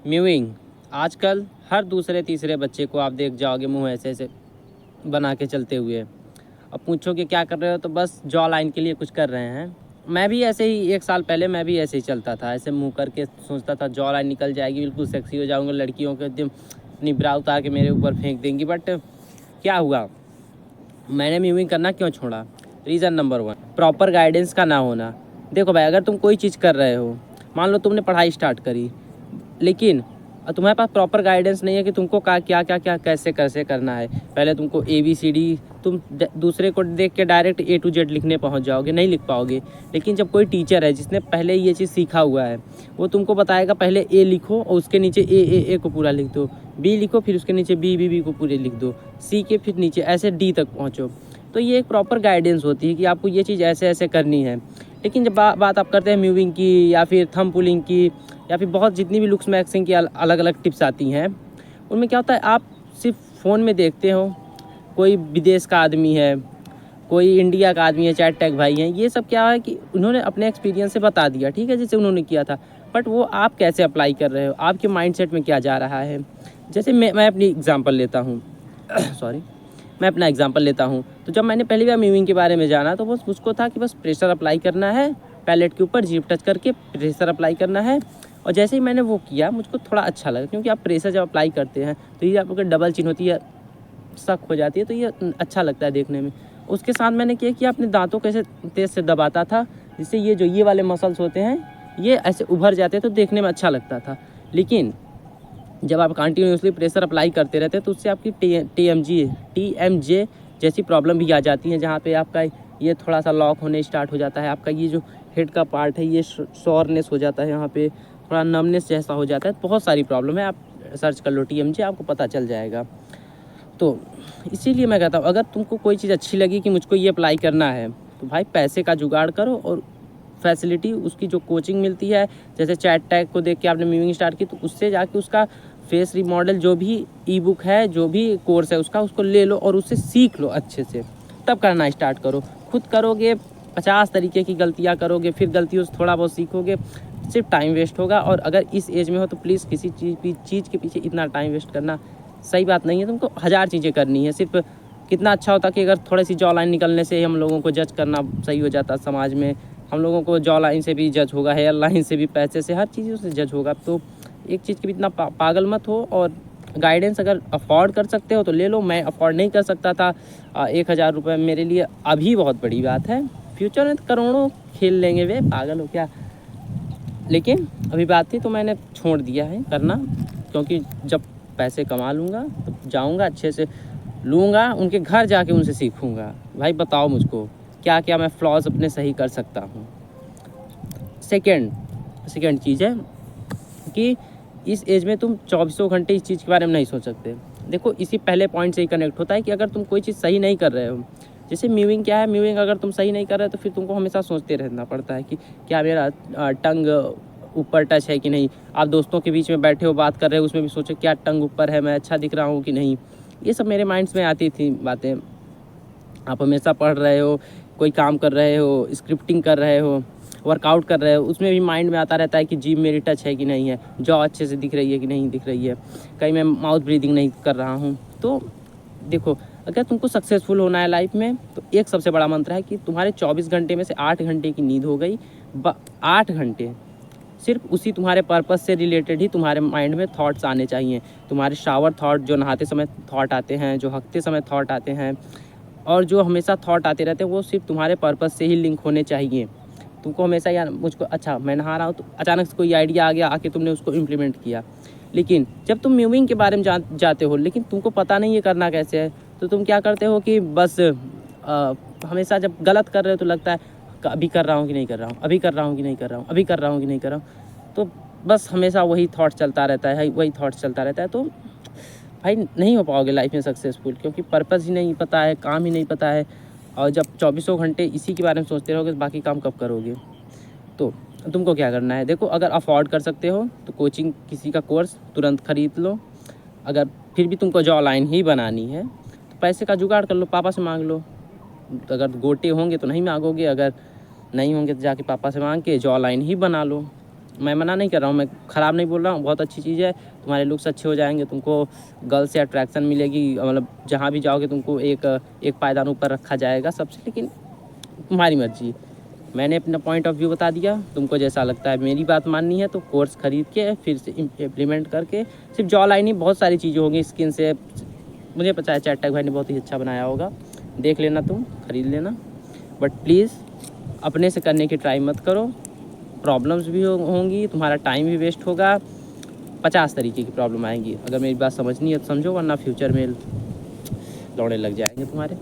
Mowing आजकल हर दूसरे तीसरे बच्चे को आप देख जाओगे मुंह ऐसे ऐसे बना के चलते हुए। अब पूछो कि क्या कर रहे हो, तो बस जॉ लाइन के लिए कुछ कर रहे हैं। मैं भी ऐसे ही 1 साल पहले मैं भी ऐसे ही चलता था, ऐसे मुंह करके सोचता था जॉ लाइन निकल जाएगी, बिल्कुल सेक्सी हो जाऊंगा, लड़कियों के एकदम अपनी ब्रा उतार के मेरे ऊपर फेंक देंगी। बट क्या हुआ, मैंने म्यूइंग करना क्यों छोड़ा? रीज़न नंबर 1, प्रॉपर गाइडेंस का ना होना। देखो भाई, अगर तुम कोई चीज़ कर रहे हो, मान लो तुमने पढ़ाई स्टार्ट करी, लेकिन तुम्हारे पास प्रॉपर गाइडेंस नहीं है कि तुमको क्या क्या क्या क्या कैसे कैसे करना है। पहले तुमको ABCD, तुम दूसरे को देख के डायरेक्ट A to Z लिखने पहुंच जाओगे, नहीं लिख पाओगे। लेकिन जब कोई टीचर है जिसने पहले ये चीज़ सीखा हुआ है, वो तुमको बताएगा पहले A लिखो और उसके नीचे A को पूरा लिख दो, B लिखो फिर उसके नीचे B को पूरे लिख दो, C के फिर नीचे ऐसे D तक पहुँचो। तो ये एक प्रॉपर गाइडेंस होती है कि आपको ये चीज़ ऐसे ऐसे करनी है। लेकिन जब बात आप करते हैं म्यूविंग की या फिर थंब पुलिंग की या फिर बहुत जितनी भी लुक्स मैक्सिंग की अलग अलग टिप्स आती हैं, उनमें क्या होता है, आप सिर्फ फ़ोन में देखते हो, कोई विदेश का आदमी है, कोई इंडिया का आदमी है, चैट टैग भाई हैं, ये सब क्या है कि उन्होंने अपने एक्सपीरियंस से बता दिया, ठीक है, जैसे उन्होंने किया था। बट वो आप कैसे अप्लाई कर रहे हो, आपके माइंडसेट में क्या जा रहा है। जैसे मैं अपनी एग्जांपल लेता हूँ सॉरी, मैं अपना एग्जांपल लेता हूँ। तो जब मैंने पहली बार म्यूविंग के बारे में जाना, तो बस मुझको था कि बस प्रेशर अप्लाई करना है, पैलेट के ऊपर जीप टच करके प्रेशर अप्लाई करना है। और जैसे ही मैंने वो किया, मुझको थोड़ा अच्छा लगा, क्योंकि आप प्रेशर जब अप्लाई करते हैं तो ये आपको डबल चिन्ह होती है, सक हो जाती है, तो ये अच्छा लगता है देखने में। उसके साथ मैंने क्या किया, अपने दांतों को ऐसे तेज़ से दबाता था, जिससे ये जो ये वाले मसल्स होते हैं ये ऐसे उभर जाते हैं, तो देखने में अच्छा लगता था। लेकिन जब आप कंटिन्यूसली प्रेशर अप्लाई करते रहते हैं तो उससे आपकी TMJ जैसी प्रॉब्लम भी आ जाती है, जहाँ पे आपका ये थोड़ा सा लॉक होने स्टार्ट हो जाता है, आपका ये जो हेड का पार्ट है ये शॉरनेस हो जाता है, यहाँ पे थोड़ा नमनेस जैसा हो जाता है। बहुत सारी प्रॉब्लम है, आप सर्च कर लो TMJ, आपको पता चल जाएगा। तो इसीलिए मैं कहता हूँ, अगर तुमको कोई चीज़ अच्छी लगी कि मुझको ये अप्लाई करना है, तो भाई पैसे का जुगाड़ करो और फैसिलिटी उसकी जो कोचिंग मिलती है, जैसे चैट टैग को देख के आपने म्यूविंग स्टार्ट की, तो उससे जाके उसका फेस रिमॉडल जो भी ई-बुक है, जो भी कोर्स है उसका, उसको ले लो और उससे सीख लो अच्छे से, तब करना स्टार्ट करो। खुद करोगे 50 तरीके की गलतियाँ करोगे, फिर गलतियों से थोड़ा बहुत सीखोगे, सिर्फ टाइम वेस्ट होगा। और अगर इस एज में हो तो प्लीज़ किसी चीज़ के पीछे इतना टाइम वेस्ट करना सही बात नहीं है। तुमको 1000 चीज़ें करनी है, सिर्फ कितना अच्छा होता कि अगर थोड़ी सी जॉ लाइन निकलने से हम लोगों को जज करना सही हो जाता समाज में। हम लोगों को जॉ लाइन से भी जज होगा, हेयर लाइन से भी, पैसे से, हर चीज़ों से जज होगा। तो एक चीज़ के भी इतना पागल मत हो। और गाइडेंस अगर अफोर्ड कर सकते हो तो ले लो। मैं अफोर्ड नहीं कर सकता था, 1000 रुपये मेरे लिए अभी बहुत बड़ी बात है। फ्यूचर में तो करोड़ों खेल लेंगे, वे पागल हो क्या। लेकिन अभी बात थी तो मैंने छोड़ दिया है करना, क्योंकि जब पैसे कमा लूँगा तो जाऊँगा, अच्छे से लूँगा, उनके घर जाके उनसे सीखूँगा, भाई बताओ मुझको क्या क्या मैं फ्लॉज अपने सही कर सकता हूँ। सेकेंड चीज़ है कि इस एज में तुम 24 घंटे इस चीज़ के बारे में नहीं सोच सकते। देखो, इसी पहले पॉइंट से ही कनेक्ट होता है कि अगर तुम कोई चीज़ सही नहीं कर रहे हो, जैसे म्यूविंग क्या है, म्यूविंग अगर तुम सही नहीं कर रहे हो तो फिर तुमको हमेशा सोचते रहना पड़ता है कि क्या मेरा टंग ऊपर टच है कि नहीं। आप दोस्तों के बीच में बैठे हो, बात कर रहे हो, उसमें भी सोचो क्या टंग ऊपर है, मैं अच्छा दिख रहा हूँ कि नहीं। ये सब मेरे माइंड्स में आती थी बातें। आप हमेशा पढ़ रहे हो, कोई काम कर रहे हो, स्क्रिप्टिंग कर रहे हो, वर्कआउट कर रहे हो, उसमें भी माइंड में आता रहता है कि जिम मेरी टच है कि नहीं है, जॉ अच्छे से दिख रही है कि नहीं दिख रही है, कहीं मैं माउथ ब्रीदिंग नहीं कर रहा हूँ। तो देखो, अगर तुमको सक्सेसफुल होना है लाइफ में, तो एक सबसे बड़ा मंत्र है कि तुम्हारे 24 घंटे में से 8 घंटे की नींद हो गई। 8 घंटे सिर्फ उसी तुम्हारे पर्पस से रिलेटेड ही तुम्हारे माइंड में थॉट्स आने चाहिए। तुम्हारे शावर थॉट, जो नहाते समय थॉट आते हैं, जो हकते समय थॉट आते हैं, और जो हमेशा थॉट आते रहते हैं, वो सिर्फ तुम्हारे पर्पस से ही लिंक होने चाहिए। तुमको हमेशा यार मुझको, अच्छा मैं नहा रहा हूँ, तो अचानक से कोई आइडिया आ गया, आके तुमने उसको इम्प्लीमेंट किया। लेकिन जब तुम म्यूविंग के बारे में जाते हो, लेकिन तुमको पता नहीं है करना कैसे है, तो तुम क्या करते हो कि बस हमेशा जब गलत कर रहे हो तो लगता है अभी कर रहा हूँ कि नहीं कर रहा हूँ, अभी कर रहा हूँ कि नहीं कर रहा हूँ, अभी कर रहा हूँ कि नहीं कर रहा हूँ। तो बस हमेशा वही थॉट चलता रहता है, वही थॉट चलता रहता है। तो भाई नहीं हो पाओगे लाइफ में सक्सेसफुल, क्योंकि पर्पस ही नहीं पता है, काम ही नहीं पता है। और जब 24 घंटे इसी के बारे में सोचते रहोगे तो बाकी काम कब करोगे। तो तुमको क्या करना है, देखो, अगर अफोर्ड कर सकते हो तो कोचिंग किसी का कोर्स तुरंत खरीद लो। अगर फिर भी तुमको जॉ लाइन ही बनानी है तो पैसे का जुगाड़ कर लो, पापा से मांग लो। तो अगर गोटे होंगे तो नहीं मांगोगे, अगर नहीं होंगे तो जाके पापा से मांग के जॉ लाइन ही बना लो। मैं मना नहीं कर रहा हूँ, मैं ख़राब नहीं बोल रहा हूँ, बहुत अच्छी चीज़ है। तुम्हारे लुक्स अच्छे हो जाएंगे, तुमको गर्ल्स से अट्रैक्शन मिलेगी, मतलब जहाँ भी जाओगे तुमको एक पायदान ऊपर रखा जाएगा सबसे। लेकिन तुम्हारी मर्जी, मैंने अपना पॉइंट ऑफ व्यू बता दिया, तुमको जैसा लगता है। मेरी बात माननी है तो कोर्स ख़रीद के फिर से इम्प्लीमेंट करके, सिर्फ जॉ लाइन ही, बहुत सारी चीज़ें होंगी स्किन से। मुझे पता है चैट टैग भाई ने बहुत ही अच्छा बनाया होगा, देख लेना, तुम ख़रीद लेना। बट प्लीज़ अपने से करने की ट्राई मत करो, प्रॉब्लम्स भी होंगी, तुम्हारा टाइम भी वेस्ट होगा, 50 तरीके की प्रॉब्लम आएंगी। अगर मेरी बात समझनी है तो समझो, वरना फ्यूचर में लौड़े लग जाएंगे तुम्हारे।